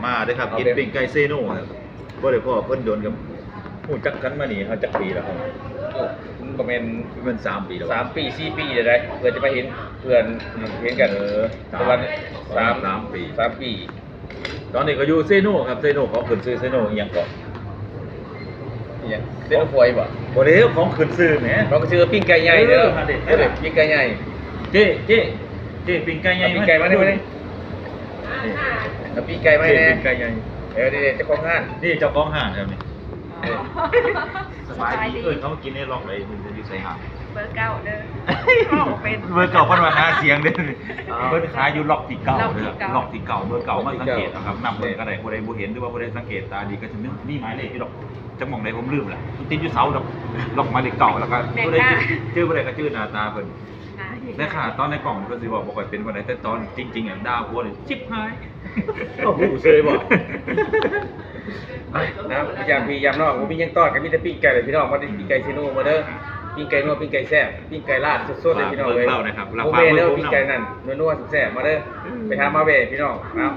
มาเด้อครับกินปิ้งไก่เซโน่ครับบ่ได้พ่อเพิ่นโดนกับฮู้จักกันมานี่เฮาจักปีแล้วครับ โอ้ประมาณ มัน3 ปีแล้ว 3 ปี4 ปีเลยได้เพื่อจะมาเห็นเพื่อนเห็นกันประมาณ3 ปี 3 ปี ตอนนี้ก็อยู่เซโน่ครับเซโน่ของขึ้นชื่อเซโน่อีหยังก่อน อย่างเส้นฟอยบ่ บ่ได้ของขึ้นชื่อแหม เราก็ชื่อปิ้งไก่ใหญ่เด้อปิ้งไก่ใหญ่ เจ้ปิ้งไก่ใหญ่ ปิ้งไก่มาได้ไหมปิ้งไก่มา ปิ้ แน่ งไก่ใหญ่ เดี๋ยวเจ้าของห้าง นี่เจ้าของห้างครับนี่ สบายดี เขากินในล็อกเลยมันจะอยู่ใส่ห้าง เบอร์เก้าเด้อเป็น เบอร์เก่าเพิ่นว่าหาเสียงเด้อเพิ่นขายอยู่ล็อกที่เก่า ล็อก เด้ ที่ อ เก่า ล็อกที่เก่าเบอร์เก่ามาสังเกตนะครับนำเพิ่นก็ได้บ่ได้บ่เห็นหรือว่าบ่ได้สังเกตตาดีก็จะมีหมายเลขอยู่ดอกจังหม่องใดผมลืมละมันติดอยู่เสาดอกล็อกหมายเลขเก่าแล้วก็บ่ได้ชื่อบ่ได้ก็ชื่อหน้าตาเพิ่นแม่ค่ะตอนในกล่องเพิ่นสิบอกบ่ค่อยเป็นปานใดแต่ตอนจริงๆอ่ะดาวหัวนี่ชิบหาย โอ้โหเซยบ่นะพยายามพี่ยามนอกมียังตอดกันมีแต่ปิ้งไก่เลยพี่น้องมาได้ปิ้งไก่ซีโน่มาเด้อปิ้งไก่นัวปิ้งไก่แซ่บปิ้งไก่ลาดสดๆเลยพี่น้องเลยโอเบเด้อปิ้งไก่นั่นนัวๆแซ่บมาเด้อไปหามาเบ้พี่น้องเอา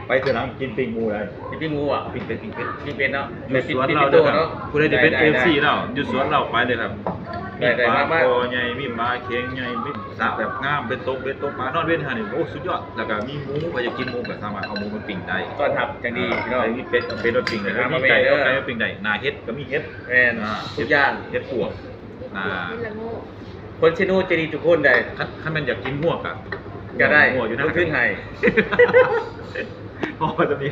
ไปเถอะนะกินปิ้งหมูได้ ปิ้งงูอ่ะ ปิ้งเป็ด ปิ้งเป็นเนาะ อยู่สวนเราเด้อครับผู้ใดจะเป็น FC เราอยู่สวนเราไปเลยครับมีปลาคอใหญ่มีปลาเค็งใหญ่มีสระแบบงามเป็นตกปลานอนเว้นหานี่โอ้สุดยอดแล้วก็มีหมูใครจะกินหมูก็สามารถเอาหมูมาปิ้งได้ ต้อนรับจังดีพี่น้อง มีเป็ดเอาเป็ดมาปิ้งเลยมีไก่เอาไก่มาปิ้งได้หน้าเฮ็ดก็มีเฮ็ด แม่นทุกอย่าง เฮ็ดปวกกินละโง่ คนซีโน่จะดีทุกคนได้ ถ้ามันอยากกินหัวกะ ก็ได้ หัวอยู่นะ ขึ้นให้ พอจะมี